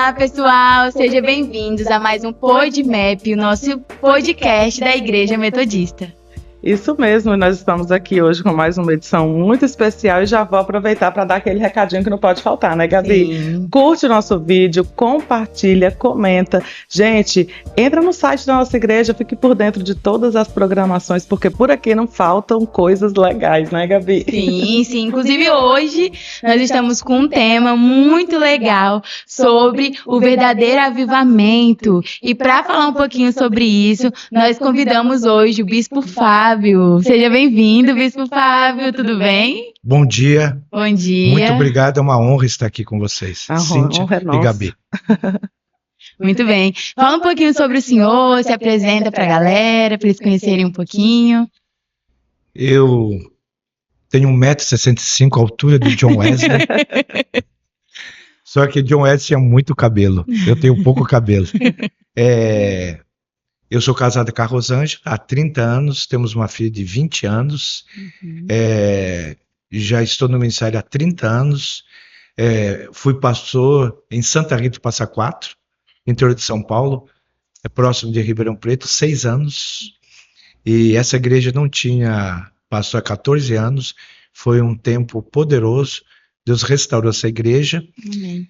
Olá, pessoal! Sejam bem-vindos a mais um PodMap, o nosso podcast da Igreja Metodista. Isso mesmo, nós estamos aqui hoje com mais uma edição muito especial e já vou aproveitar para dar aquele recadinho que não pode faltar, né, Gabi? Sim. Curte o nosso vídeo, compartilha, comenta. Gente, entra no site da nossa igreja, fique por dentro de todas as programações, porque por aqui não faltam coisas legais, né, Gabi? Sim. Inclusive hoje nós estamos com um tema muito legal sobre o verdadeiro avivamento. E para falar um pouquinho sobre isso, nós convidamos hoje o Bispo Fábio. Seja bem-vindo, Bispo Fábio, tudo bem? Bom dia. Bom dia. Muito obrigado, é uma honra estar aqui com vocês, Cíntia e Gabi. Muito bem. Fala um pouquinho sobre o senhor, se apresenta para a galera, para eles conhecerem um pouquinho. Eu tenho 1,65 m, a altura do John Wesley. Só que John Wesley tinha muito cabelo, eu tenho pouco cabelo. Eu sou casado com a Rosângela há 30 anos, temos uma filha de 20 anos, já estou no ministério há 30 anos, fui pastor em Santa Rita do Passa Quatro, interior de São Paulo, próximo de Ribeirão Preto, 6 anos, e essa igreja não tinha pastor há 14 anos, foi um tempo poderoso, Deus restaurou essa igreja,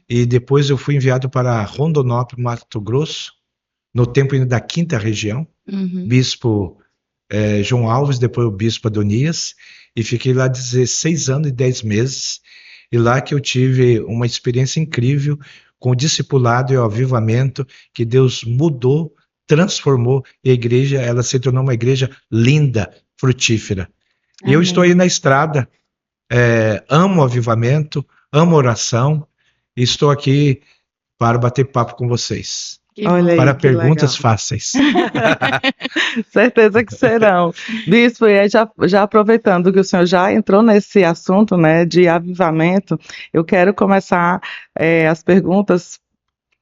e depois eu fui enviado para Rondonópolis, Mato Grosso, no tempo ainda da 5ª região, bispo João Alves, depois o bispo Adonias, e fiquei lá 16 anos e 10 meses, e lá que eu tive uma experiência incrível com o discipulado e o avivamento, que Deus mudou, transformou, e a igreja, ela se tornou uma igreja linda, frutífera. E eu estou aí na estrada, amo o avivamento, amo oração, e estou aqui para bater papo com vocês. Olha aí, para perguntas legal. fáceis. Certeza que serão. Bispo, e aí já aproveitando que o senhor já entrou nesse assunto, né, de avivamento, eu quero começar as perguntas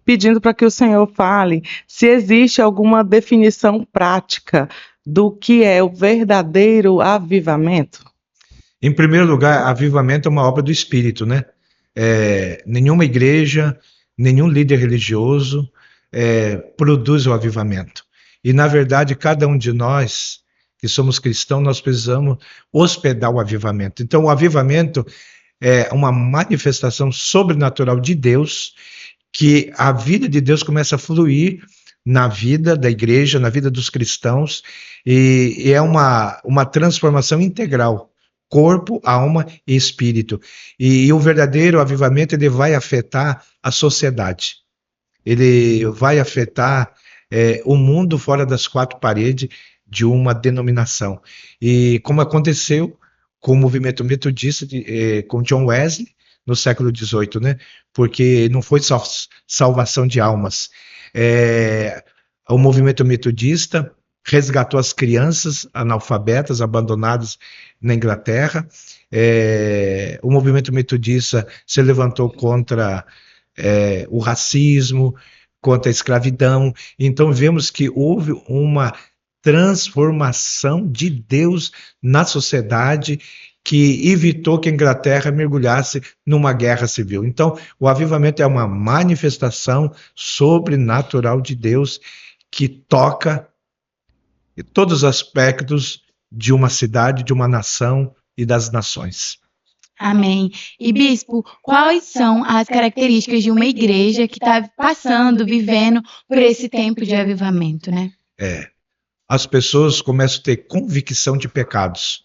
pedindo para que o senhor fale se existe alguma definição prática do que é o verdadeiro avivamento. Em primeiro lugar, avivamento é uma obra do Espírito, né? Nenhuma igreja, nenhum líder religioso produz o avivamento. E, na verdade, cada um de nós, que somos cristãos, nós precisamos hospedar o avivamento. Então, o avivamento é uma manifestação sobrenatural de Deus, que a vida de Deus começa a fluir na vida da igreja, na vida dos cristãos, e é uma transformação integral, corpo, alma e espírito. E o verdadeiro avivamento, ele vai afetar a sociedade. Ele vai afetar o mundo fora das 4 paredes de uma denominação. E como aconteceu com o movimento metodista, com John Wesley, no século XVIII, né? Porque não foi só salvação de almas. O movimento metodista resgatou as crianças analfabetas, abandonadas na Inglaterra. O movimento metodista se levantou contra o racismo, contra a escravidão. Então vemos que houve uma transformação de Deus na sociedade que evitou que a Inglaterra mergulhasse numa guerra civil. Então o avivamento é uma manifestação sobrenatural de Deus que toca todos os aspectos de uma cidade, de uma nação e das nações. Amém. E, bispo, quais são as características de uma igreja que está passando, vivendo por esse tempo de avivamento, né? As pessoas começam a ter convicção de pecados.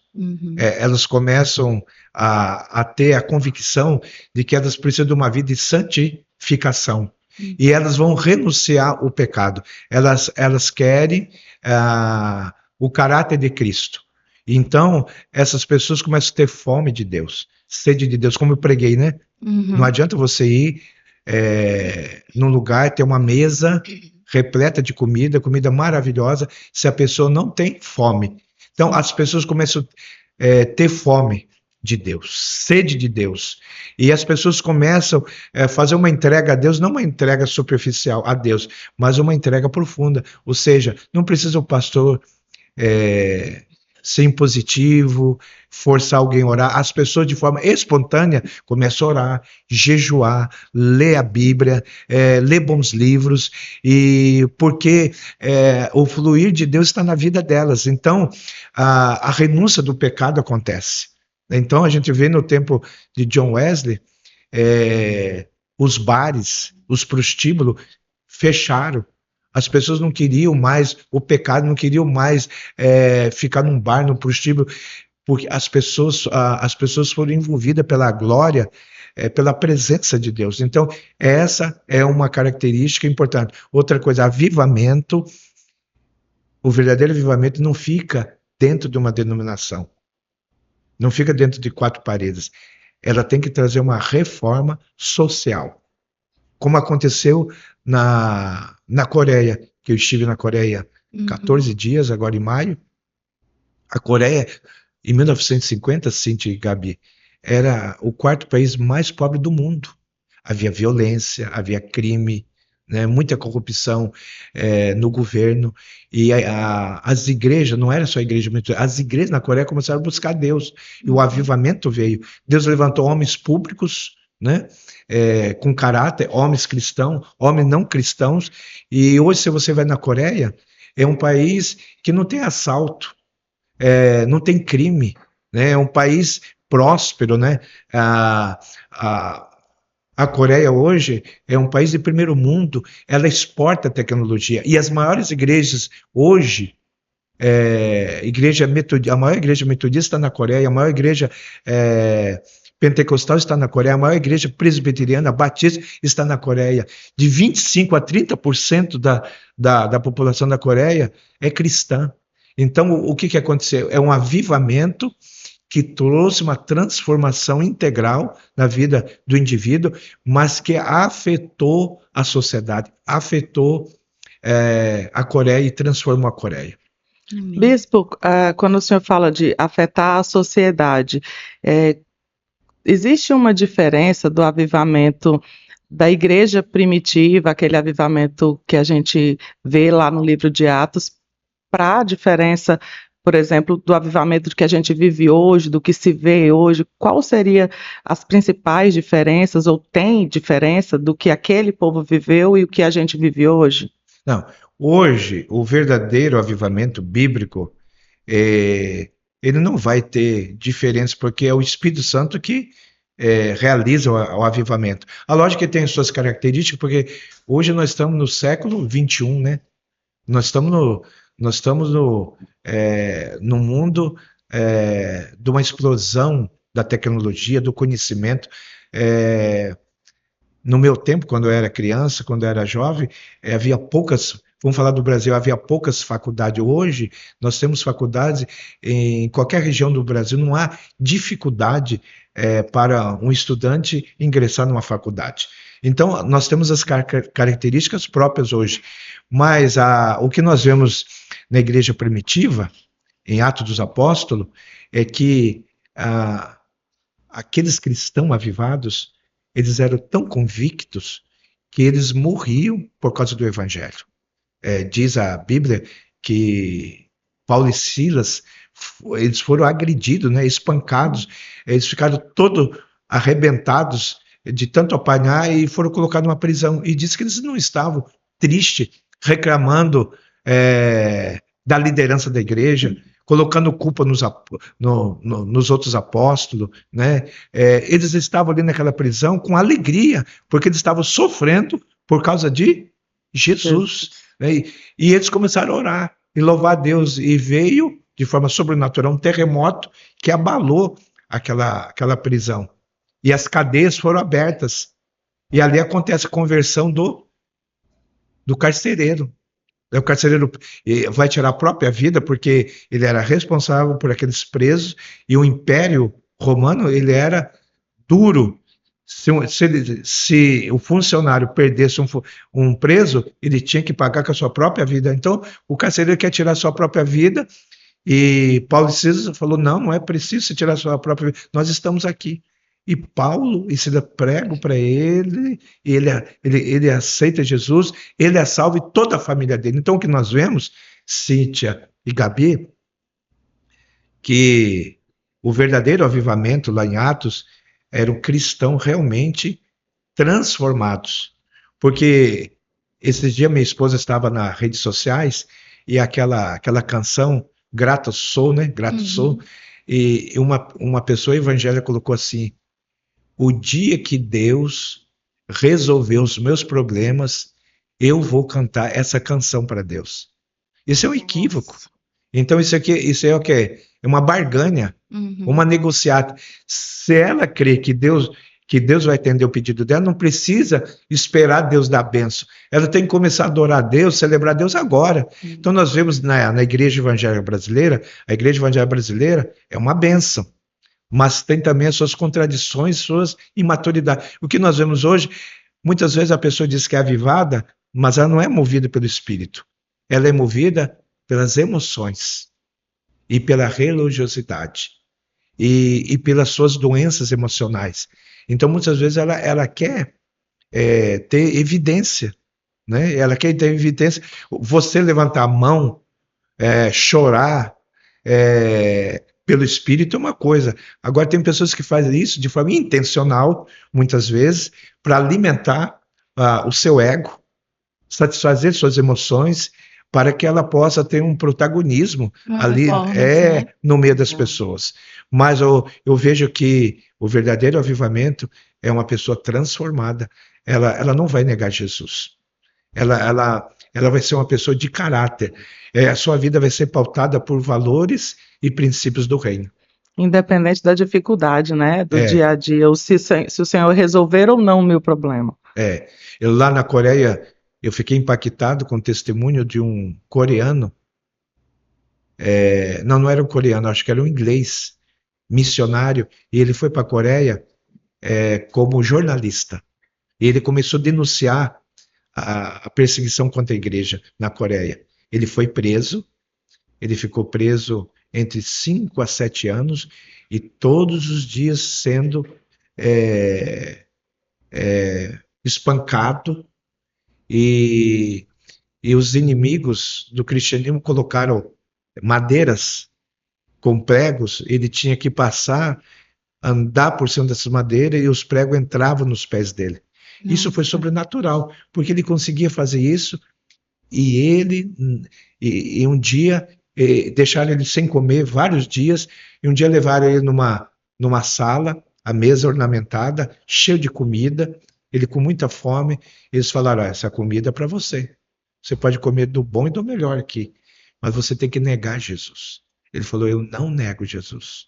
Elas começam a ter a convicção de que elas precisam de uma vida de santificação. E elas vão renunciar ao pecado. Elas querem o caráter de Cristo. Então, essas pessoas começam a ter fome de Deus, sede de Deus, como eu preguei, né? Não adianta você ir num lugar, ter uma mesa repleta de comida maravilhosa, se a pessoa não tem fome. Então, as pessoas começam a ter fome de Deus, sede de Deus. E as pessoas começam a fazer uma entrega a Deus, não uma entrega superficial a Deus, mas uma entrega profunda. Ou seja, não precisa o pastor ser impositivo, forçar alguém a orar. As pessoas, de forma espontânea, começam a orar, jejuar, ler a Bíblia, ler bons livros, e porque o fluir de Deus está na vida delas. Então, a renúncia do pecado acontece. Então, a gente vê no tempo de John Wesley, os bares, os prostíbulos fecharam. As pessoas não queriam mais o pecado, não queriam mais ficar num bar, num prostíbulo, porque as pessoas foram envolvidas pela glória, pela presença de Deus. Então, essa é uma característica importante. Outra coisa, avivamento. O verdadeiro avivamento não fica dentro de uma denominação, não fica dentro de 4 paredes. Ela tem que trazer uma reforma social, como aconteceu na Coreia, que eu estive na Coreia 14 dias, agora em maio. A Coreia, em 1950, Cintia e Gabi, era o 4º país mais pobre do mundo. Havia violência, havia crime, né, muita corrupção no governo, e as igrejas, não era só a igreja, as igrejas na Coreia começaram a buscar Deus, e o avivamento veio. Deus levantou homens públicos, né, com caráter, homens cristãos, homens não cristãos, e hoje, se você vai na Coreia, é um país que não tem assalto, não tem crime, né, é um país próspero, né. A Coreia hoje é um país de primeiro mundo, ela exporta tecnologia, e as maiores igrejas hoje, a maior igreja metodista está na Coreia, a maior igreja pentecostal está na Coreia, a maior igreja presbiteriana, batista, está na Coreia. De 25% a 30% da população da Coreia é cristã. Então, o que aconteceu? É um avivamento que trouxe uma transformação integral na vida do indivíduo, mas que afetou a sociedade, afetou a Coreia e transformou a Coreia. Amém. Bispo, quando o senhor fala de afetar a sociedade, existe uma diferença do avivamento da igreja primitiva, aquele avivamento que a gente vê lá no livro de Atos, para a diferença, por exemplo, do avivamento que a gente vive hoje, do que se vê hoje? Qual seria as principais diferenças, ou tem diferença do que aquele povo viveu e o que a gente vive hoje? Não, hoje o verdadeiro avivamento bíblico, ele não vai ter diferença, porque é o Espírito Santo que realiza o avivamento. A lógica tem suas características, porque hoje nós estamos no século XXI, né? Nós estamos no mundo de uma explosão da tecnologia, do conhecimento. No meu tempo, quando eu era criança, quando eu era jovem, havia poucas, vamos falar do Brasil, havia poucas faculdades. Hoje, nós temos faculdades em qualquer região do Brasil, não há dificuldade para um estudante ingressar numa faculdade. Então, nós temos as características próprias hoje, mas o que nós vemos na igreja primitiva, em Atos dos Apóstolos, é que aqueles cristãos avivados, eles eram tão convictos que eles morriam por causa do evangelho. Diz a Bíblia que Paulo e Silas, eles foram agredidos, né, espancados, eles ficaram todos arrebentados de tanto apanhar e foram colocados numa prisão. E diz que eles não estavam tristes, reclamando da liderança da igreja, colocando culpa nos outros apóstolos, né? Eles estavam ali naquela prisão com alegria, porque eles estavam sofrendo por causa de Jesus. Né? E eles começaram a orar e louvar a Deus, e veio de forma sobrenatural um terremoto que abalou aquela prisão. E as cadeias foram abertas. E ali acontece a conversão do carcereiro. O carcereiro vai tirar a própria vida, porque ele era responsável por aqueles presos, e o Império Romano, ele era duro. Se o funcionário perdesse um preso, ele tinha que pagar com a sua própria vida. Então, o carcereiro quer tirar a sua própria vida, e Paulo e Silas falou, não é preciso você tirar a sua própria vida, nós estamos aqui. E Paulo e Silas pregam para ele, ele aceita Jesus, ele é salvo e toda a família dele. Então, o que nós vemos, Cíntia e Gabi, que o verdadeiro avivamento lá em Atos era o cristão realmente transformados. Porque esses dias minha esposa estava nas redes sociais e aquela canção Grato Sou, né? Grato Sou. E uma pessoa evangélica colocou assim: o dia que Deus resolveu os meus problemas, eu vou cantar essa canção para Deus. Isso é um equívoco. Então isso é o quê? É uma barganha, uma negociata. Se ela crê que Deus vai atender o pedido dela, não precisa esperar Deus dar bênção. Ela tem que começar a adorar a Deus, celebrar a Deus agora. Então nós vemos na Igreja Evangélica Brasileira, a Igreja Evangélica Brasileira é uma bênção, mas tem também as suas contradições, suas imaturidades. O que nós vemos hoje, muitas vezes a pessoa diz que é avivada, mas ela não é movida pelo Espírito. Ela é movida pelas emoções e pela religiosidade e pelas suas doenças emocionais. Então, muitas vezes, ela quer ter evidência, né? Ela quer ter evidência. Você levantar a mão, chorar pelo Espírito é uma coisa. Agora, tem pessoas que fazem isso de forma intencional, muitas vezes, para alimentar o seu ego, satisfazer suas emoções, para que ela possa ter um protagonismo ali no meio das pessoas. Mas eu vejo que o verdadeiro avivamento é uma pessoa transformada. Ela não vai negar Jesus. Ela vai ser uma pessoa de caráter. A sua vida vai ser pautada por valores e princípios do reino. Independente da dificuldade, né? Do dia a dia, ou se o Senhor resolver ou não o meu problema. Lá na Coreia, eu fiquei impactado com o testemunho de um coreano. Não era um coreano, acho que era um inglês, missionário, e ele foi para a Coreia como jornalista. E ele começou a denunciar a perseguição contra a igreja na Coreia. Ele foi preso, ele ficou preso entre 5 a 7 anos, e todos os dias sendo espancado, e os inimigos do cristianismo colocaram madeiras com pregos, ele tinha que andar por cima dessas madeiras, e os pregos entravam nos pés dele. Nossa. Isso foi sobrenatural, porque ele conseguia fazer isso, e um dia deixaram ele sem comer vários dias, e um dia levaram ele numa sala, a mesa ornamentada, cheia de comida, ele com muita fome. Eles falaram: essa comida é para você. Você pode comer do bom e do melhor aqui, mas você tem que negar Jesus. Ele falou: eu não nego Jesus.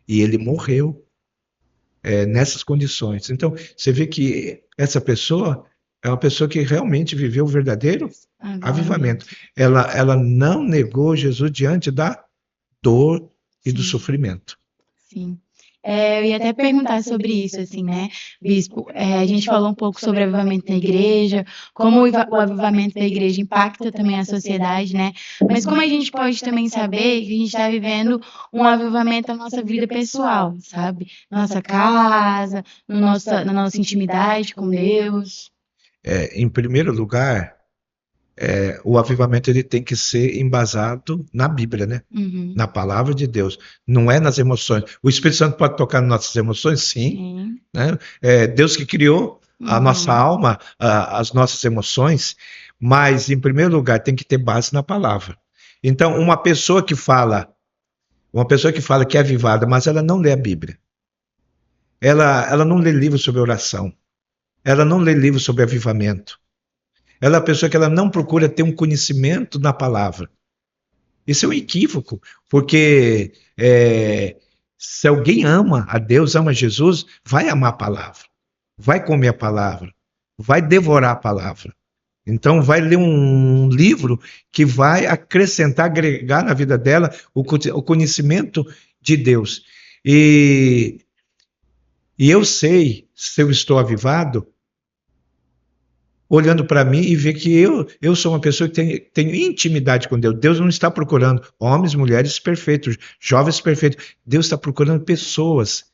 E ele morreu nessas condições. Então, você vê que essa pessoa é uma pessoa que realmente viveu o verdadeiro avivamento. Ela não negou Jesus diante da dor e do sofrimento. Sim. Eu ia até perguntar sobre isso, assim, né, Bispo? A gente falou um pouco sobre o avivamento da igreja, como o avivamento da igreja impacta também a sociedade, né? Mas como a gente pode também saber que a gente está vivendo um avivamento na nossa vida pessoal, sabe? Na nossa casa, na nossa intimidade com Deus. Em primeiro lugar, o avivamento ele tem que ser embasado na Bíblia, né? Na palavra de Deus. Não é nas emoções. O Espírito Santo pode tocar nas nossas emoções, sim. Né? Deus que criou a nossa alma, as nossas emoções, mas em primeiro lugar tem que ter base na palavra. Então, uma pessoa que fala que é avivada, mas ela não lê a Bíblia. Ela não lê livros sobre oração. Ela não lê livros sobre avivamento. Ela é uma pessoa que ela não procura ter um conhecimento na palavra. Isso é um equívoco, porque se alguém ama a Deus, ama Jesus, vai amar a palavra, vai comer a palavra, vai devorar a palavra. Então vai ler um livro que vai acrescentar, agregar na vida dela o conhecimento de Deus. E eu sei se eu estou avivado olhando para mim e ver que eu sou uma pessoa que tenho intimidade com Deus. Deus não está procurando homens, mulheres perfeitos, jovens perfeitos. Deus está procurando pessoas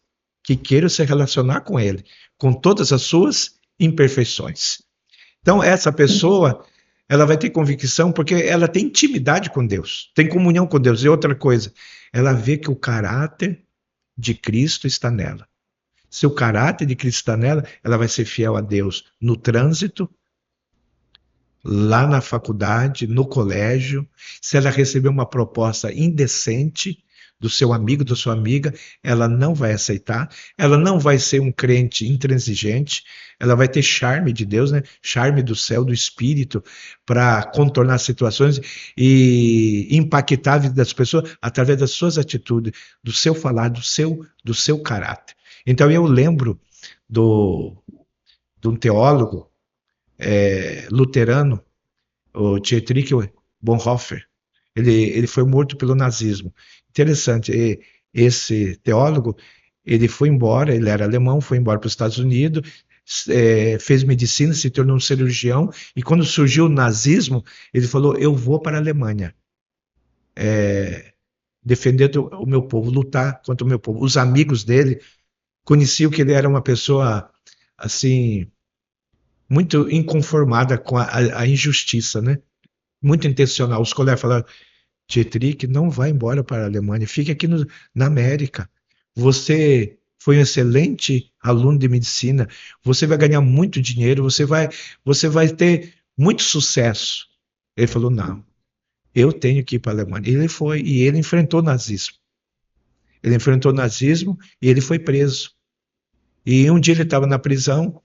que queiram se relacionar com Ele, com todas as suas imperfeições. Então, essa pessoa, ela vai ter convicção porque ela tem intimidade com Deus, tem comunhão com Deus. E outra coisa, ela vê que o caráter de Cristo está nela. Se o caráter de Cristo está nela, ela vai ser fiel a Deus no trânsito, lá na faculdade, no colégio. Se ela receber uma proposta indecente do seu amigo, da sua amiga, ela não vai aceitar, ela não vai ser um crente intransigente, ela vai ter charme de Deus, né? Charme do céu, do Espírito, para contornar situações e impactar a vida das pessoas através das suas atitudes, do seu falar, do seu caráter. Então eu lembro de um teólogo luterano, o Dietrich Bonhoeffer. Ele foi morto pelo nazismo. Interessante, esse teólogo, ele foi embora, ele era alemão, foi embora para os Estados Unidos, fez medicina, se tornou um cirurgião, e quando surgiu o nazismo, ele falou, eu vou para a Alemanha, defender o meu povo, lutar contra o meu povo. Os amigos dele conheciam que ele era uma pessoa, assim, muito inconformada com a injustiça, né? Muito intencional. Os colegas falaram, Dietrich, não vai embora para a Alemanha, fique aqui na América. Você foi um excelente aluno de medicina, você vai ganhar muito dinheiro, você vai ter muito sucesso. Ele falou, não, eu tenho que ir para a Alemanha. Ele foi, e ele enfrentou o nazismo. Ele enfrentou o nazismo e ele foi preso. E um dia ele estava na prisão,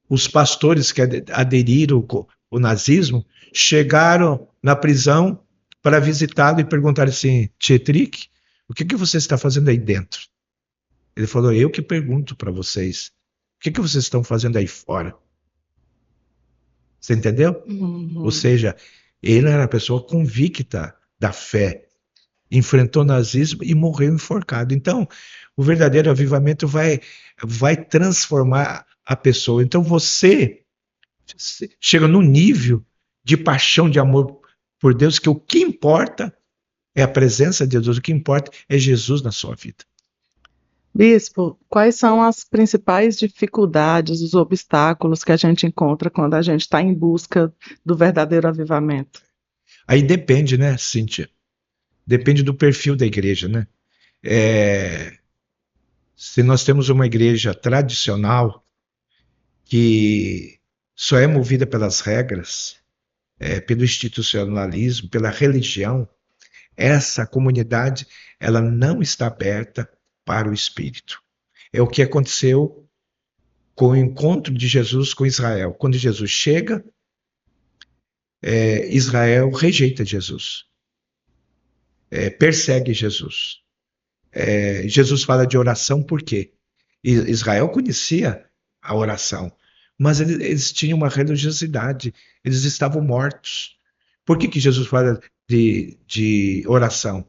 os pastores que aderiram ao nazismo chegaram na prisão para visitá-lo e perguntaram assim, Dietrich, o que você está fazendo aí dentro? Ele falou, eu que pergunto para vocês, o que vocês estão fazendo aí fora? Você entendeu? Uhum. Ou seja, ele era uma pessoa convicta da fé, enfrentou o nazismo e morreu enforcado. Então, o verdadeiro avivamento vai transformar a pessoa. Então, você chega num nível de paixão, de amor por Deus, que o que importa é a presença de Deus, o que importa é Jesus na sua vida. Bispo, quais são as principais dificuldades, os obstáculos que a gente encontra quando a gente está em busca do verdadeiro avivamento? Aí depende, né, Cíntia? Depende do perfil da igreja, né? Se nós temos uma igreja tradicional que só é movida pelas regras, pelo institucionalismo, pela religião, essa comunidade ela não está aberta para o Espírito. É o que aconteceu com o encontro de Jesus com Israel. Quando Jesus chega, Israel rejeita Jesus, persegue Jesus. Jesus fala de oração por quê? Israel conhecia a oração, mas eles tinham uma religiosidade, eles estavam mortos. Por que Jesus fala de oração?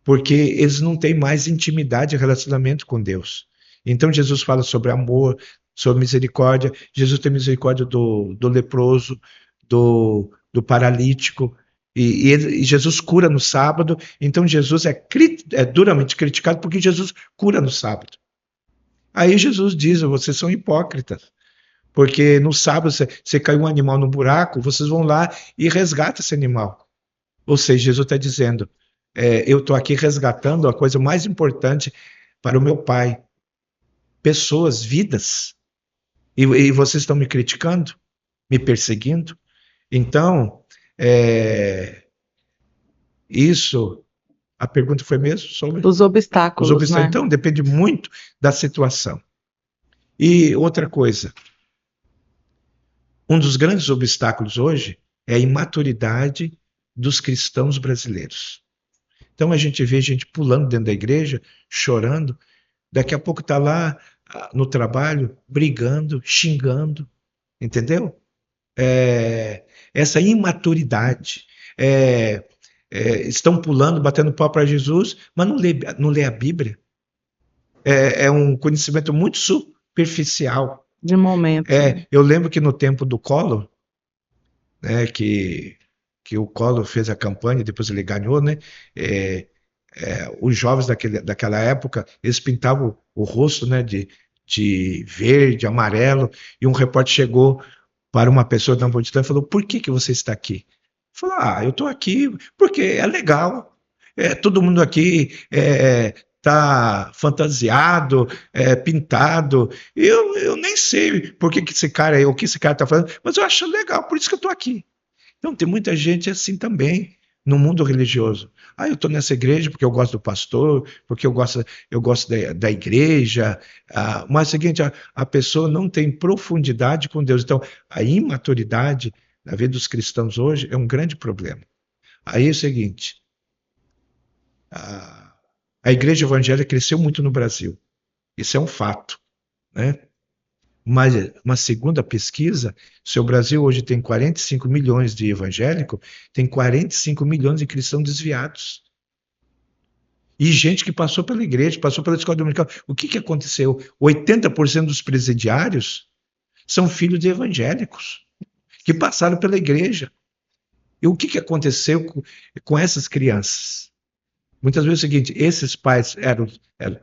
Porque eles não têm mais intimidade e relacionamento com Deus. Então Jesus fala sobre amor, sobre misericórdia. Jesus tem misericórdia do leproso, do paralítico, e Jesus cura no sábado. Então Jesus é duramente criticado porque Jesus cura no sábado. Aí Jesus diz, vocês são hipócritas, porque no sábado você caiu um animal no buraco, vocês vão lá e resgatam esse animal. Ou seja, Jesus está dizendo, eu estou aqui resgatando a coisa mais importante para o meu Pai. Pessoas, vidas. E vocês estão me criticando, me perseguindo. Então, isso, a pergunta foi mesmo sobre os obstáculos, né? Então, depende muito da situação. E outra coisa, um dos grandes obstáculos hoje é a imaturidade dos cristãos brasileiros. Então a gente vê gente pulando dentro da igreja, chorando, daqui a pouco está lá no trabalho, brigando, xingando, entendeu? Essa imaturidade. Estão pulando, batendo pau para Jesus, mas não lê a Bíblia. É um conhecimento muito superficial. De momento. Eu lembro que no tempo do Collor, né, que o Collor fez a campanha, depois ele ganhou, né? Os jovens daquela época, eles pintavam o rosto, né, de verde, amarelo, e um repórter chegou para uma pessoa da multidão e falou: por que você está aqui? Falou: eu estou aqui porque é legal. Todo mundo aqui tá fantasiado, pintado. Eu nem sei por que esse cara, o que esse cara está fazendo, mas eu acho legal, por isso que eu estou aqui. Então tem muita gente assim também no mundo religioso. Eu estou nessa igreja porque eu gosto do pastor, porque eu gosto da igreja. Mas é o seguinte, a pessoa não tem profundidade com Deus. Então, a imaturidade na vida dos cristãos hoje é um grande problema. Aí é o seguinte, a igreja evangélica cresceu muito no Brasil. Isso é um fato, né? Mas uma segunda pesquisa, se o Brasil hoje tem 45 milhões de evangélicos, tem 45 milhões de cristãos desviados. E gente que passou pela igreja, passou pela escola dominical. O que aconteceu? 80% dos presidiários são filhos de evangélicos, que passaram pela igreja. E o que aconteceu com essas crianças? Muitas vezes é o seguinte, esses pais eram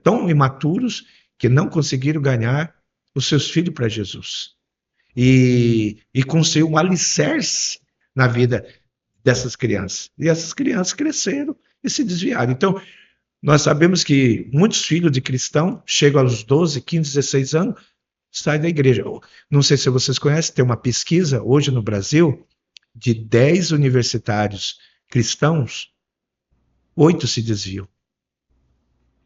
tão imaturos que não conseguiram ganhar os seus filhos para Jesus. E construiu um alicerce na vida dessas crianças. E essas crianças cresceram e se desviaram. Então, nós sabemos que muitos filhos de cristão chegam aos 12, 15, 16 anos, saem da igreja. Não sei se vocês conhecem, tem uma pesquisa hoje no Brasil de 10 universitários cristãos, 8 se desviam.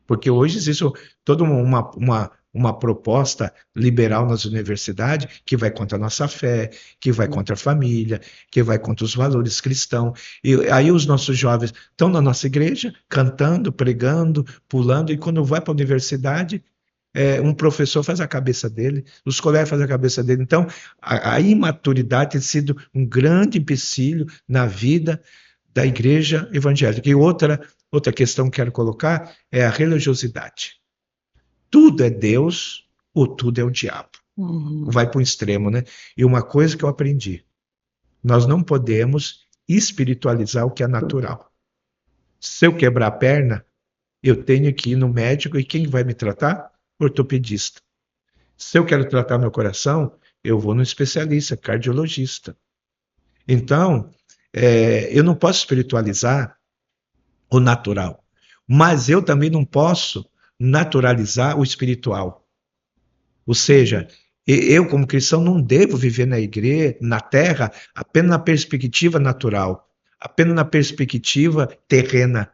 Porque hoje existe toda uma proposta liberal nas universidades que vai contra a nossa fé, que vai contra a família, que vai contra os valores cristãos. E aí os nossos jovens estão na nossa igreja, cantando, pregando, pulando, e quando vai para a universidade, um professor faz a cabeça dele, os colegas fazem a cabeça dele. Então, a imaturidade tem sido um grande empecilho na vida da igreja evangélica. E outra questão que quero colocar é a religiosidade. Tudo é Deus ou tudo é o diabo. Vai para um extremo, né? E uma coisa que eu aprendi, nós não podemos espiritualizar o que é natural. Se eu quebrar a perna, eu tenho que ir no médico, e quem vai me tratar? Ortopedista. Se eu quero tratar meu coração, eu vou no especialista, cardiologista. Então, eu não posso espiritualizar o natural, mas eu também não posso naturalizar o espiritual. Ou seja, eu como cristão não devo viver na igreja, na terra, apenas na perspectiva natural, apenas na perspectiva terrena.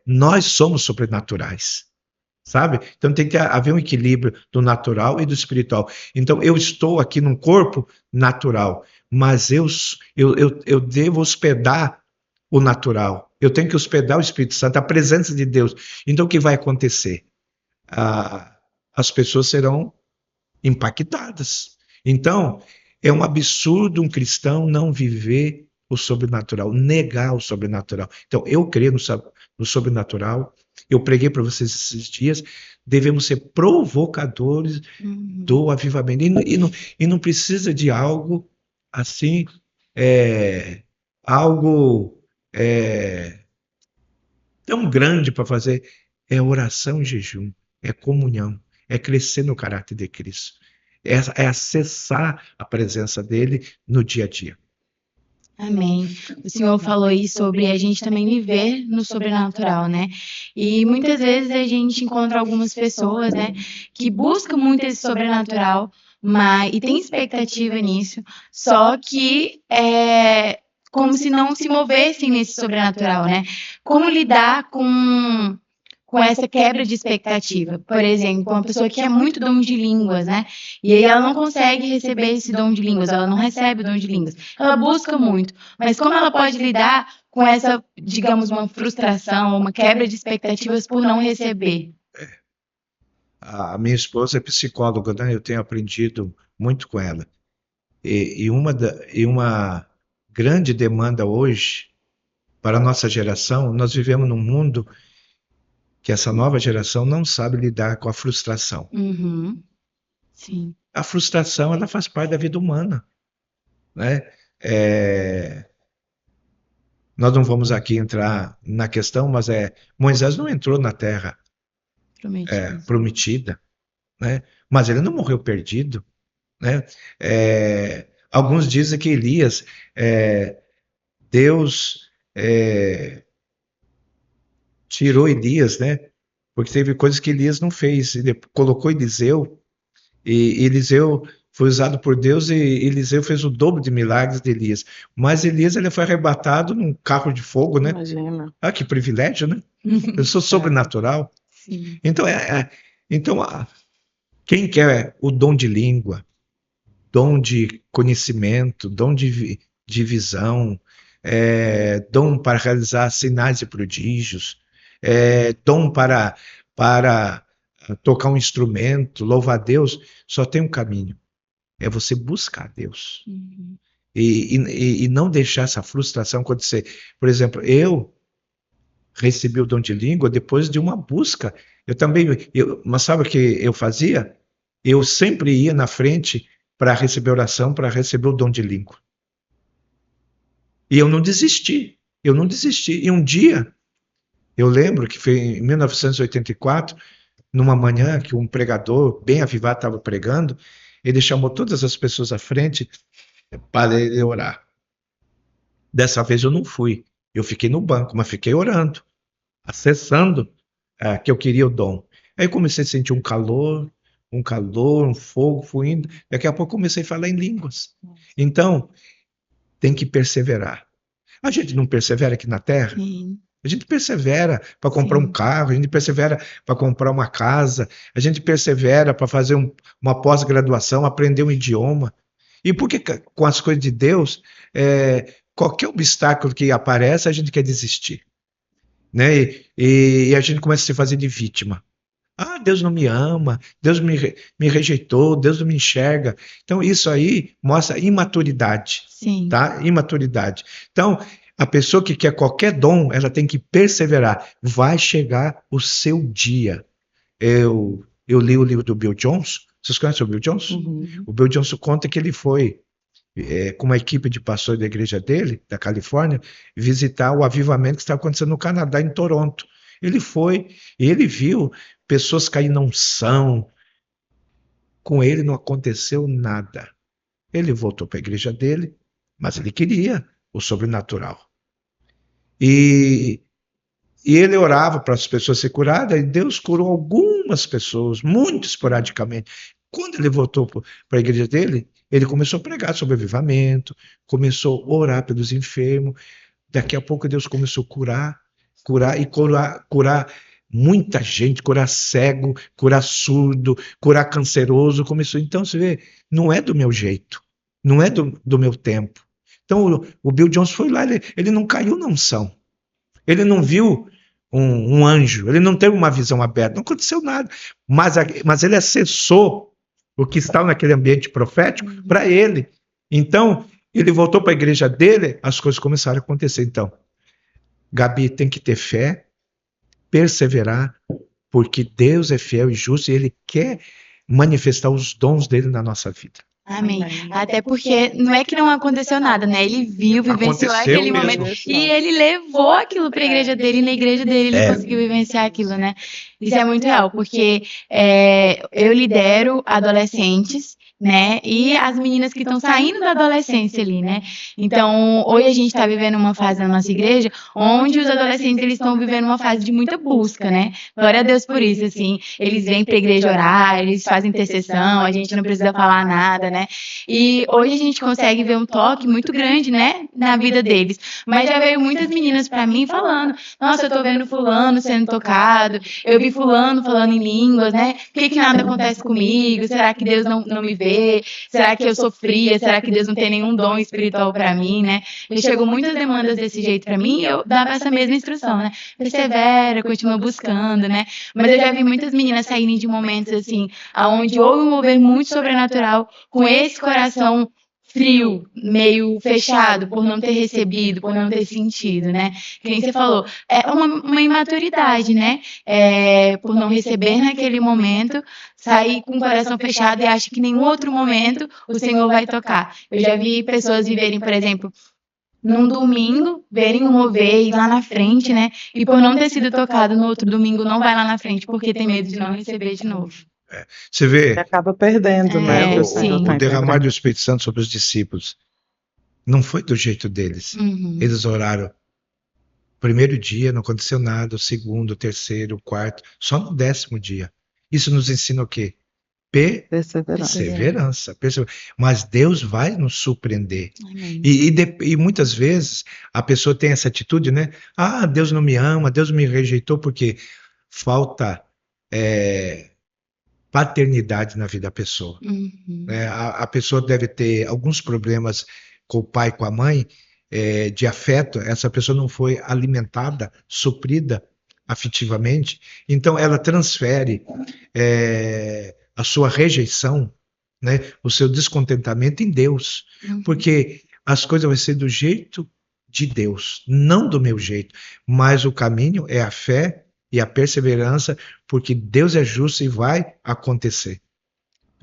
Nós somos sobrenaturais, sabe? Então tem que haver um equilíbrio do natural e do espiritual. Então eu estou aqui num corpo natural, mas eu devo hospedar o natural. Eu tenho que hospedar o Espírito Santo, a presença de Deus. Então o que vai acontecer? As pessoas serão impactadas. Então, é um absurdo um cristão não viver o sobrenatural, negar o sobrenatural. Então, eu creio no sobrenatural, eu preguei para vocês esses dias, devemos ser provocadores do avivamento. E não precisa de algo assim, algo tão grande para fazer. É oração e jejum, é comunhão, é crescer no caráter de Cristo, é acessar a presença dele no dia a dia. Amém. O Senhor falou aí sobre a gente também viver no sobrenatural, né? E muitas vezes a gente encontra algumas pessoas, né, que buscam muito esse sobrenatural, e tem expectativa nisso, só que como se não se movessem nesse sobrenatural, né? Como lidar com essa quebra de expectativa? Por exemplo, uma pessoa que é muito dom de línguas, né? E aí ela não consegue receber esse dom de línguas, ela não recebe o dom de línguas. Ela busca muito, mas como ela pode lidar com essa, digamos, uma frustração, uma quebra de expectativas por não receber? A minha esposa é psicóloga, né? Eu tenho aprendido muito com ela. E uma grande demanda hoje para a nossa geração, nós vivemos num mundo que essa nova geração não sabe lidar com a frustração. Sim. A frustração, ela faz parte da vida humana, né? Nós não vamos aqui entrar na questão, mas Moisés não entrou na terra prometida, né? Mas ele não morreu perdido. né? Alguns dizem que Elias, Deus tirou Elias, né? Porque teve coisas que Elias não fez. Ele colocou Eliseu, e Eliseu foi usado por Deus, e Eliseu fez o dobro de milagres de Elias. Mas Elias, ele foi arrebatado num carro de fogo, né? Imagina. Ah, que privilégio, né? Eu sou sobrenatural. Sim. Então, quem quer o dom de língua, dom de conhecimento, dom de visão, dom para realizar sinais e prodígios, dom para tocar um instrumento, louvar a Deus, só tem um caminho: é você buscar Deus. Uhum. E não deixar essa frustração acontecer. Por exemplo, eu recebi o dom de língua depois de uma busca. Mas sabe o que eu fazia? Eu sempre ia na frente para receber oração, para receber o dom de língua. E eu não desisti. E um dia, eu lembro que foi em 1984, numa manhã que um pregador bem avivado estava pregando, ele chamou todas as pessoas à frente para ele orar. Dessa vez eu não fui. Eu fiquei no banco, mas fiquei orando, acessando que eu queria o dom. Aí eu comecei a sentir um calor, um fogo fluindo. Daqui a pouco comecei a falar em línguas. Então, tem que perseverar. A gente não persevera aqui na Terra? Sim. A gente persevera para comprar um carro, a gente persevera para comprar uma casa, a gente persevera para fazer uma pós-graduação, aprender um idioma. E por que com as coisas de Deus, qualquer obstáculo que aparece, a gente quer desistir, né? E a gente começa a se fazer de vítima. Ah, Deus não me ama, Deus me rejeitou, Deus não me enxerga. Então, isso aí mostra imaturidade. Sim. Tá? Imaturidade. Então, a pessoa que quer qualquer dom, ela tem que perseverar. Vai chegar o seu dia. Eu li o livro do Bill Johnson. Vocês conhecem o Bill Johnson? Uhum. O Bill Johnson conta que ele foi com uma equipe de pastores da igreja dele, da Califórnia, visitar o avivamento que estava acontecendo no Canadá, em Toronto. Ele foi e ele viu pessoas caírem na unção. Com ele não aconteceu nada. Ele voltou para a igreja dele, mas ele queria o sobrenatural. E ele orava para as pessoas serem curadas, e Deus curou algumas pessoas, muito esporadicamente. Quando ele voltou para a igreja dele, ele começou a pregar sobre avivamento, começou a orar pelos enfermos. Daqui a pouco Deus começou a curar muita gente, curar cego, curar surdo, curar canceroso. Começou. Então, você vê, não é do meu jeito, não é do meu tempo. Então, o Bill Johnson foi lá, ele não caiu na unção. Ele não viu um anjo, ele não teve uma visão aberta, não aconteceu nada. Mas ele acessou o que estava naquele ambiente profético para ele. Então, ele voltou para a igreja dele, as coisas começaram a acontecer. Então, Gabi, tem que ter fé, perseverar, porque Deus é fiel e justo e Ele quer manifestar os dons dele na nossa vida. Amém. Até porque não é que não aconteceu nada, né? Ele viu, vivenciou aquele momento e ele levou aquilo para a igreja dele, e na igreja dele ele conseguiu vivenciar aquilo, né? Isso é muito real, porque eu lidero adolescentes, né? E as meninas que estão saindo da adolescência ali, né? Então, hoje a gente está vivendo uma fase na nossa igreja onde os adolescentes eles estão vivendo uma fase de muita busca, né? Glória a Deus por isso, assim. Eles vêm para a igreja orar, eles fazem intercessão, a gente não precisa falar nada, né? E hoje a gente consegue ver um toque muito grande, né? Na vida deles. Mas já veio muitas meninas para mim falando: nossa, eu tô vendo fulano sendo tocado, eu vi fulano falando em línguas, né? Por que nada acontece comigo? Será que Deus não me vê? Será que eu sou fria? Será que Deus não tem nenhum dom espiritual para mim, né? E chegou muitas demandas desse jeito para mim e eu dava essa mesma instrução, né? Persevera, continua buscando, né? Mas eu já vi muitas meninas saírem de momentos assim, onde houve um mover muito sobrenatural, com esse coração frio, meio fechado, por não ter recebido, por não ter sentido, né? Que nem você falou, é uma imaturidade, né? Por não receber naquele momento, sair com o coração fechado e acha que em nenhum outro momento o Senhor vai tocar. Eu já vi pessoas viverem, por exemplo, num domingo, verem um mover e ir lá na frente, né? E por não ter sido tocado no outro domingo, não vai lá na frente, porque tem medo de não receber de novo. Você vê Acaba perdendo, né? O que o Senhor sim. está o derramar entregando. do Espírito Santo sobre os discípulos. Não foi do jeito deles. Uhum. Eles oraram. Primeiro dia não aconteceu nada, o segundo, o terceiro, o quarto, só no 10º dia. Isso nos ensina o quê? Perseverança. Perseverança. Mas Deus vai nos surpreender. Amém. E muitas vezes a pessoa tem essa atitude, né? Ah, Deus não me ama, Deus me rejeitou porque falta paternidade na vida da pessoa. Uhum. A pessoa deve ter alguns problemas com o pai, com a mãe, de afeto. Essa pessoa não foi alimentada, suprida afetivamente, então ela transfere a sua rejeição, né, o seu descontentamento em Deus, Uhum. porque as coisas vão ser do jeito de Deus, não do meu jeito, mas o caminho é a fé e a perseverança, porque Deus é justo e vai acontecer.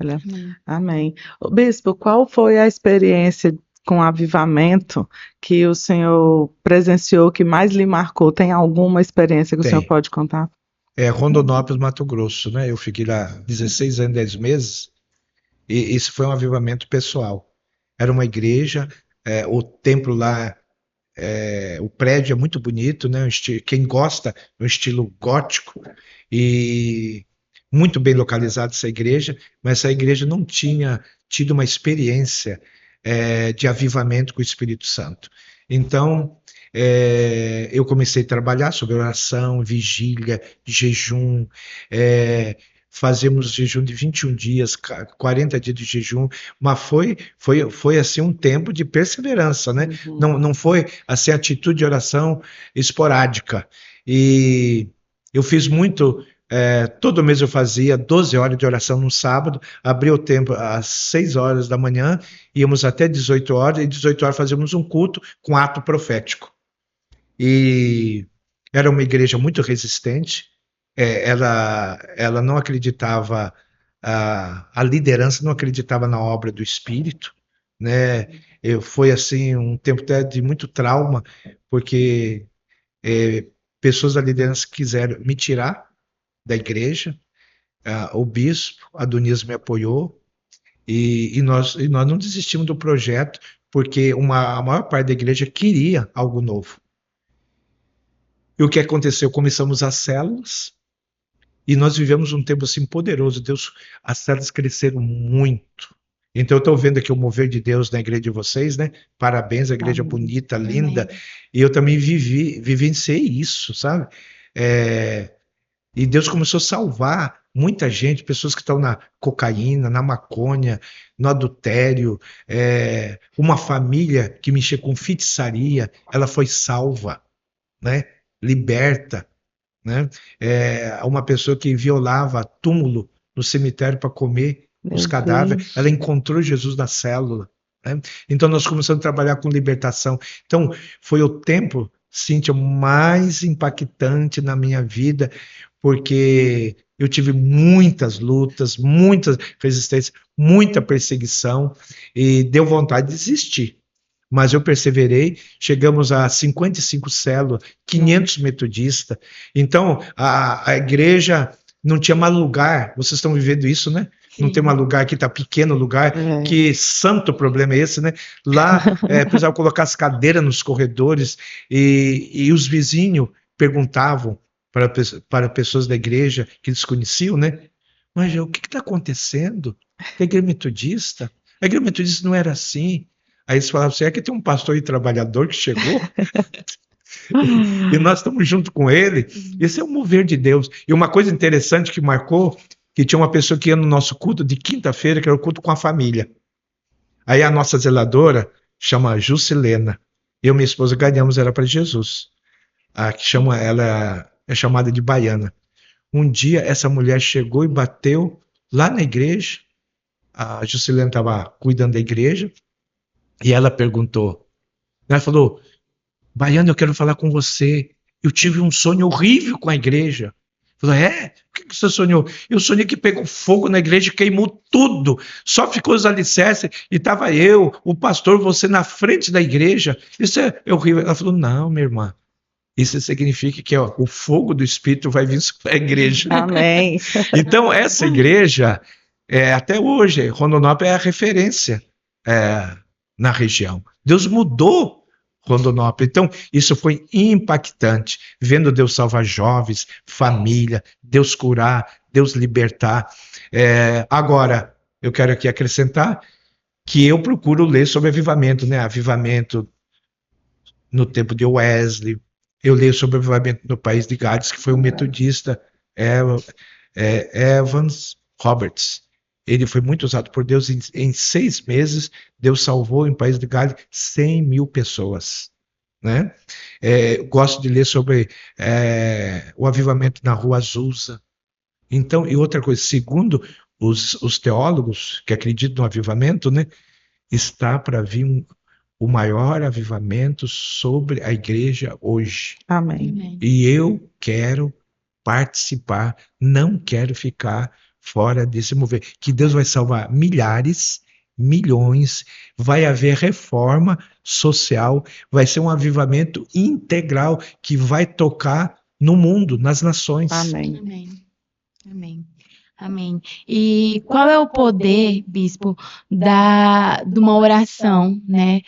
Olha, amém. Ô, Bispo, qual foi a experiência com avivamento que o senhor presenciou, que mais lhe marcou? Tem alguma experiência que o senhor Tem. pode contar? Rondonópolis, Mato Grosso, né? Eu fiquei lá 16 anos, 10 meses, e isso foi um avivamento pessoal. Era uma igreja, o templo lá, o prédio é muito bonito, né? Quem gosta, é um estilo gótico, e muito bem localizada essa igreja, mas essa igreja não tinha tido uma experiência de avivamento com o Espírito Santo. Então, eu comecei a trabalhar sobre oração, vigília, jejum, fazemos jejum de 21 dias, 40 dias de jejum, mas foi assim um tempo de perseverança, né? Uhum. Não foi assim atitude de oração esporádica. E eu fiz muito, todo mês eu fazia 12 horas de oração no sábado, abria o tempo às 6 horas da manhã, íamos até 18 horas, e 18 horas fazíamos um culto com ato profético. E era uma igreja muito resistente, ela não acreditava, a liderança não acreditava na obra do Espírito, né? Foi assim um tempo até de muito trauma, porque pessoas da liderança quiseram me tirar da igreja. O bispo Adonias me apoiou, e nós não desistimos do projeto, porque a maior parte da igreja queria algo novo. E o que aconteceu? Começamos as células, e nós vivemos um tempo assim poderoso. As células cresceram muito. Então eu estou vendo aqui o mover de Deus na igreja de vocês, né? Parabéns, a igreja bonita, linda. E eu também vivenciei isso, sabe? E Deus começou a salvar muita gente, pessoas que estão na cocaína, na maconha, no adultério. Uma família que mexia com feitiçaria, ela foi salva, né? Liberta, né? Uma pessoa que violava túmulo no cemitério para comer os cadáveres, ela encontrou Jesus na célula, né? Então nós começamos a trabalhar com libertação. Então foi o tempo, Cíntia, mais impactante na minha vida, porque eu tive muitas lutas, muitas resistências, muita perseguição, e deu vontade de desistir. Mas eu perseverei, chegamos a 55 células, 500 metodistas. Então, a igreja não tinha mais lugar. Vocês estão vivendo isso, né? Sim. Não tem mais lugar, aqui está pequeno lugar. Que santo problema é esse, né? Lá, precisava colocar as cadeiras nos corredores, e os vizinhos perguntavam para pessoas da igreja que eles conheciam, né? Mas o que está acontecendo? A igreja metodista? A igreja metodista não era assim. Aí eles falavam assim, que tem um pastor e trabalhador que chegou, e nós estamos junto com ele. Esse é o mover de Deus. E uma coisa interessante que marcou, que tinha uma pessoa que ia no nosso culto de quinta-feira, que era o culto com a família. Aí a nossa zeladora chama Juscelena. Eu e minha esposa ganhamos ela para Jesus. Ela é chamada de baiana. Um dia essa mulher chegou e bateu lá na igreja. A Juscelena estava cuidando da igreja. E ela perguntou, ela falou, baiano, eu quero falar com você, eu tive um sonho horrível com a igreja. Falou, o que você sonhou? Eu sonhei que pegou fogo na igreja e queimou tudo, só ficou os alicerces, e estava eu, o pastor, você na frente da igreja, isso é horrível. Ela falou, não, minha irmã, Isso significa que ó, o fogo do Espírito vai vir sobre a igreja. Amém. Então, essa igreja, até hoje, Rondonópolis é a referência na região. Deus mudou Rondonópolis. Então, isso foi impactante, vendo Deus salvar jovens, família, Deus curar, Deus libertar. Agora, eu quero aqui acrescentar que eu procuro ler sobre avivamento, né? Avivamento no tempo de Wesley. Eu leio sobre avivamento no país de Gales, que foi um metodista, Evans Roberts. Ele foi muito usado por Deus. Em 6 meses, Deus salvou em país de Gales 100 mil pessoas. Né? Gosto de ler sobre o avivamento na Rua Azusa. Então, e outra coisa, segundo os teólogos que acreditam no avivamento, né, está para vir o maior avivamento sobre a igreja hoje. Amém. E eu quero participar, não quero ficar fora desse mover. Que Deus vai salvar milhares, milhões, vai haver reforma social, vai ser um avivamento integral que vai tocar no mundo, nas nações. Amém. Amém. Amém. Amém. E qual é o poder, bispo, de uma oração, né?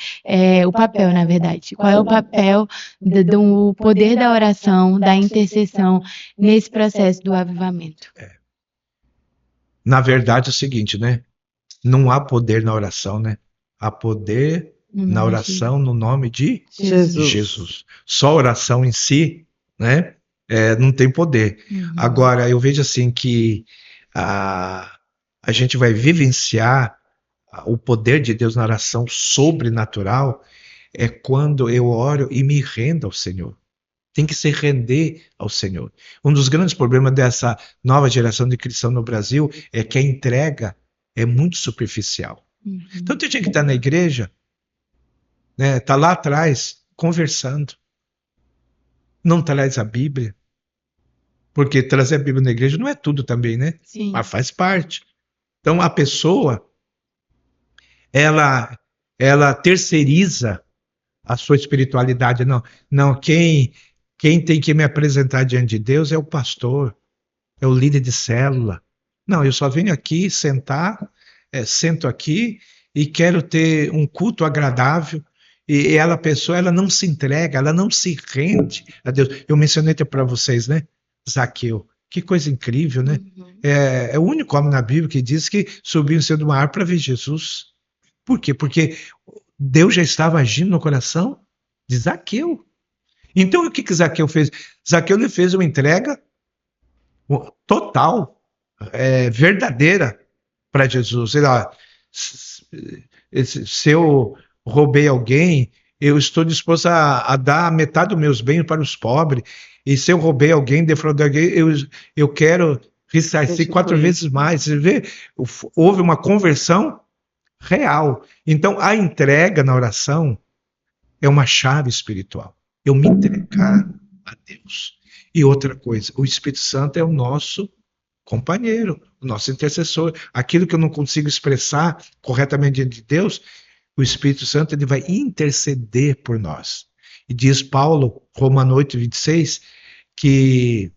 O papel, na verdade. Qual é o papel do poder da oração, da intercessão nesse processo do avivamento? Na verdade é o seguinte, né? Não há poder na oração, né? Há poder na oração no nome de Jesus. Só a oração em si, né? Não tem poder. Agora, eu vejo assim que a gente vai vivenciar o poder de Deus na oração sobrenatural quando eu oro e me rendo ao Senhor. Tem que se render ao Senhor. Um dos grandes problemas dessa nova geração de cristãos no Brasil é que a entrega é muito superficial. Então tem gente que está na igreja, né, está lá atrás conversando, não traz a Bíblia. Porque trazer a Bíblia na igreja não é tudo também, né? Sim. Mas faz parte. Então a pessoa, ela terceiriza a sua espiritualidade. Não, quem tem que me apresentar diante de Deus é o pastor, é o líder de célula. Não, eu só venho aqui sentar, sento aqui e quero ter um culto agradável. E a pessoa, ela não se entrega, ela não se rende a Deus. Eu mencionei até para vocês, né? Zaqueu. Que coisa incrível, né? É o único homem na Bíblia que diz que subiu em cima de uma árvore para ver Jesus. Por quê? Porque Deus já estava agindo no coração de Zaqueu. Então, o que Zaqueu fez? Zaqueu lhe fez uma entrega total, verdadeira para Jesus. Se eu roubei alguém, eu estou disposto a dar metade dos meus bens para os pobres. E se eu roubei alguém, defraudei alguém, eu quero ressarcir 4 vezes mais. Você vê, houve uma conversão real. Então, a entrega na oração é uma chave espiritual. Eu me entregar a Deus. E outra coisa, o Espírito Santo é o nosso companheiro, o nosso intercessor. Aquilo que eu não consigo expressar corretamente diante de Deus, o Espírito Santo ele vai interceder por nós. E diz Paulo, Romanos 8, 26, que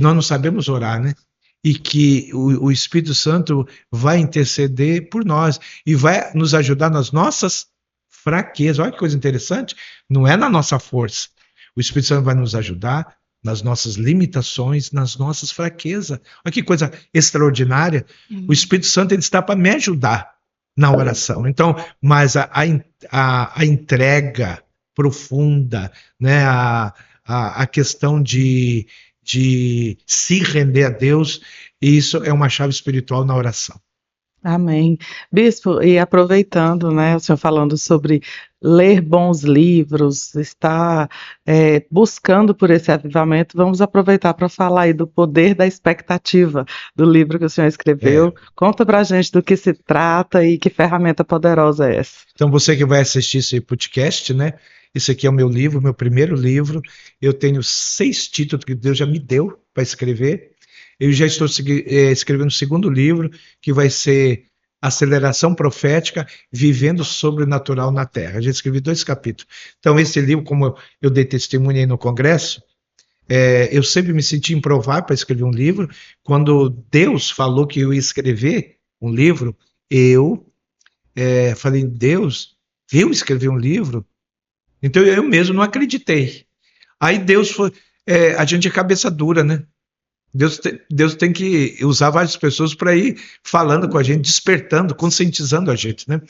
nós não sabemos orar, né? E que o Espírito Santo vai interceder por nós e vai nos ajudar nas nossas fraquezas. Olha que coisa interessante, não é na nossa força. O Espírito Santo vai nos ajudar nas nossas limitações, nas nossas fraquezas. Olha que coisa extraordinária. O Espírito Santo ele está para me ajudar na oração. Então, mas a entrega profunda, né? A questão de se render a Deus, isso é uma chave espiritual na oração. Amém. Bispo, e aproveitando, né, o senhor falando sobre ler bons livros, estar buscando por esse avivamento, vamos aproveitar para falar aí do poder da expectativa do livro que o senhor escreveu. Conta pra gente do que se trata e que ferramenta poderosa é essa. Então, você que vai assistir esse podcast, né, esse aqui é o meu livro, meu primeiro livro. Eu tenho 6 títulos que Deus já me deu para escrever. Eu já estou escrevendo o segundo livro, que vai ser Aceleração Profética, Vivendo o Sobrenatural na Terra. Eu já escrevi 2 capítulos. Então, esse livro, como eu dei testemunho aí no congresso, eu sempre me senti improvável para escrever um livro. Quando Deus falou que eu ia escrever um livro, eu falei, Deus, eu escrevi um livro? Então eu mesmo não acreditei. Aí Deus foi. A gente é cabeça dura, né? Deus tem que usar várias pessoas para ir falando com a gente, despertando, conscientizando a gente, né?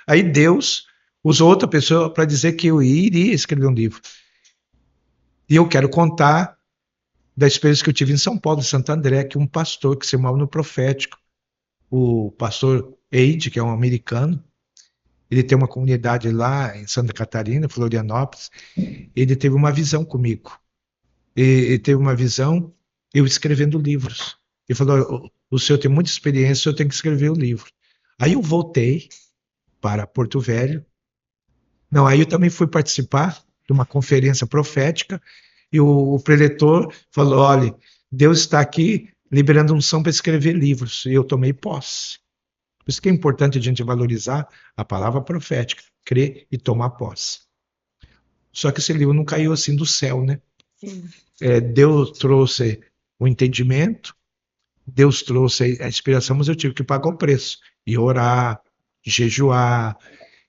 Aí Deus usou outra pessoa para dizer que eu iria escrever um livro. E eu quero contar da experiência que eu tive em São Paulo, em Santo André, que um pastor que se chamava no profético, o pastor Eide, que é um americano, ele tem uma comunidade lá em Santa Catarina, Florianópolis. Ele teve uma visão comigo. Ele teve uma visão, eu escrevendo livros. Ele falou, o senhor tem muita experiência, o senhor tem que escrever o livro. Aí eu voltei para Porto Velho. Não, aí eu também fui participar de uma conferência profética e o preletor falou, olha, Deus está aqui liberando unção para escrever livros. E eu tomei posse. Por isso que é importante a gente valorizar a palavra profética, crer e tomar posse. Só que esse livro não caiu assim do céu, né? Sim. Deus trouxe o entendimento, Deus trouxe a inspiração, mas eu tive que pagar o preço. E orar, jejuar,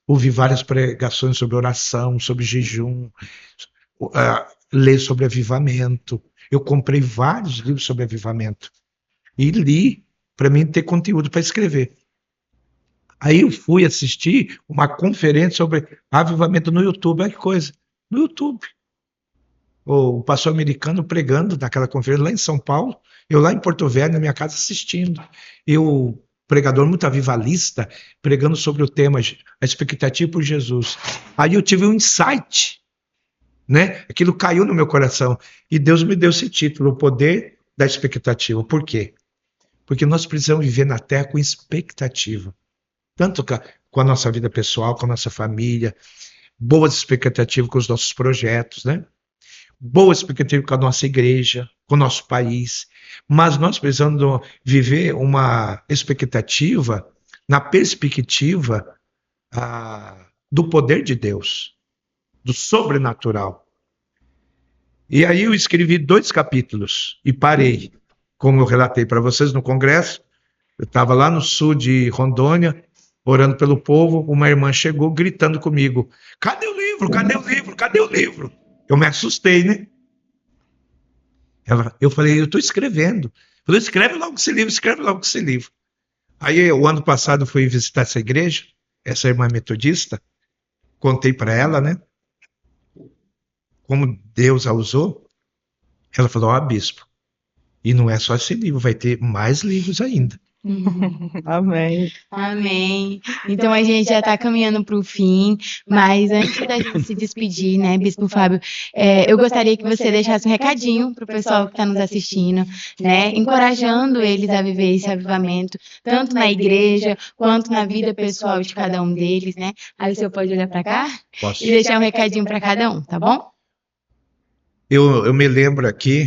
ouvir várias pregações sobre oração, sobre jejum, ler sobre avivamento. Eu comprei vários livros sobre avivamento e li para mim ter conteúdo para escrever. Aí eu fui assistir uma conferência sobre avivamento no YouTube. Olha que coisa, no YouTube. O pastor americano pregando naquela conferência lá em São Paulo, eu lá em Porto Velho, na minha casa, assistindo. Eu, pregador muito avivalista, pregando sobre o tema, a expectativa por Jesus. Aí eu tive um insight, né? Aquilo caiu no meu coração. E Deus me deu esse título, o poder da expectativa. Por quê? Porque nós precisamos viver na terra com expectativa. Tanto com a nossa vida pessoal, com a nossa família, boas expectativas com os nossos projetos, né? Boa expectativa com a nossa igreja, com o nosso país. Mas nós precisamos viver uma expectativa na perspectiva do poder de Deus, do sobrenatural. E aí eu escrevi 2 capítulos e parei. Como eu relatei para vocês no congresso, eu estava lá no sul de Rondônia, orando pelo povo, uma irmã chegou gritando comigo, cadê o livro? Cadê o livro? Cadê o livro? Eu me assustei, né? Eu falei, eu estou escrevendo. Eu falei, escreve logo esse livro, escreve logo esse livro. Aí, o ano passado, eu fui visitar essa igreja, essa irmã metodista, contei para ela, né? Como Deus a usou. Ela falou, ó, bispo, e não é só esse livro, vai ter mais livros ainda. Amém. Amém. Então a gente já está caminhando para o fim, mas antes da gente se despedir, né, Bispo Fábio, eu gostaria que você deixasse um recadinho para o pessoal que está nos assistindo, né, encorajando eles a viver esse avivamento, tanto na igreja quanto na vida pessoal de cada um deles, né? Aí o senhor pode olhar para cá Posso? e deixar um recadinho para cada um, tá bom? Eu me lembro aqui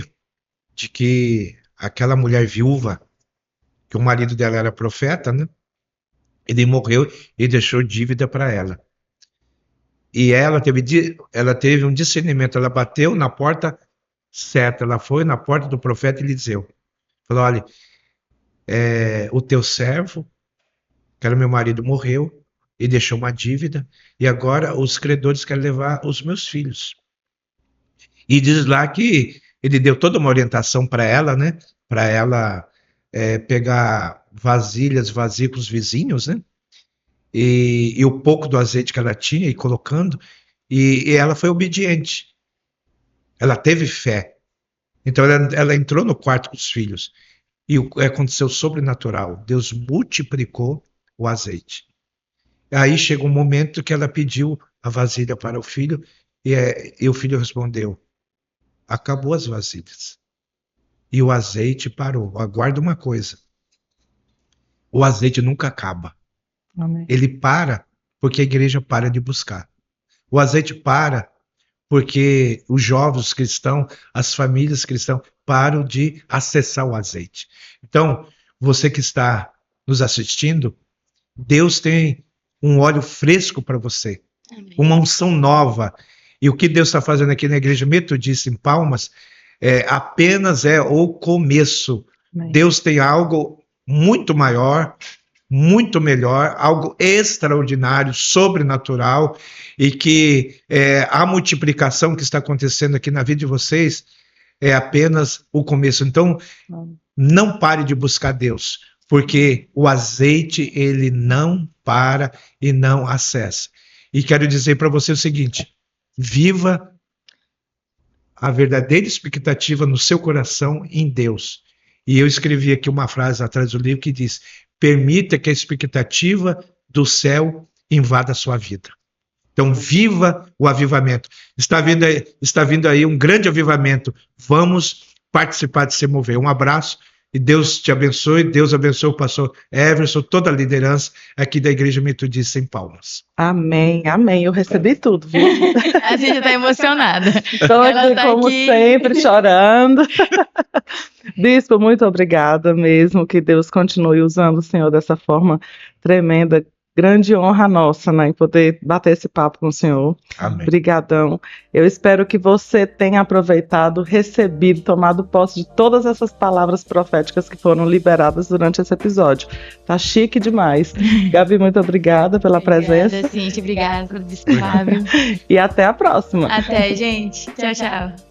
de que aquela mulher viúva, que o marido dela era profeta, né? Ele morreu e deixou dívida para ela. E ela teve um discernimento, ela bateu na porta certa, ela foi na porta do profeta Eliseu. Falou, olha, o teu servo, que era meu marido, morreu e deixou uma dívida, e agora os credores querem levar os meus filhos. E diz lá que ele deu toda uma orientação para ela, né? Para ela pegar vasículos vizinhos, né? E o pouco do azeite que ela tinha, e colocando, e ela foi obediente. Ela teve fé. Então ela entrou no quarto com os filhos. E aconteceu sobrenatural. Deus multiplicou o azeite. Aí chegou um momento que ela pediu a vasilha para o filho, e o filho respondeu, acabou as vasilhas. E o azeite parou. Aguarda uma coisa. O azeite nunca acaba. Amém. Ele para porque a igreja para de buscar. O azeite para porque os jovens cristãos, as famílias cristãs param de acessar o azeite. Então, você que está nos assistindo, Deus tem um óleo fresco para você, uma unção nova. E o que Deus está fazendo aqui na Igreja Metodista em Palmas apenas é o começo. Amém. Deus tem algo muito maior, muito melhor, algo extraordinário, sobrenatural, e que a multiplicação que está acontecendo aqui na vida de vocês é apenas o começo. Então, não pare de buscar Deus, porque o azeite, ele não para e não acessa. E quero dizer para você o seguinte: viva a verdadeira expectativa no seu coração em Deus. E eu escrevi aqui uma frase atrás do livro que diz: permita que a expectativa do céu invada a sua vida. Então, viva o avivamento. Está vindo aí um grande avivamento. Vamos participar de Se Mover. Um abraço e Deus te abençoe. Deus abençoe o pastor Everson, toda a liderança aqui da Igreja Metodista em Palmas. Amém, amém. Eu recebi tudo, viu? A gente está emocionada. Estou aqui, como sempre, chorando. Bispo, muito obrigada mesmo. Que Deus continue usando o Senhor dessa forma tremenda. Grande honra nossa, né, em poder bater esse papo com o Senhor. Amém. Obrigadão. Eu espero que você tenha aproveitado, recebido, tomado posse de todas essas palavras proféticas que foram liberadas durante esse episódio. Tá chique demais. Gabi, muito obrigada pela presença. Obrigada, Cíntia. Obrigada, Bispo Fábio. E até a próxima. Até, gente. Tchau, tchau.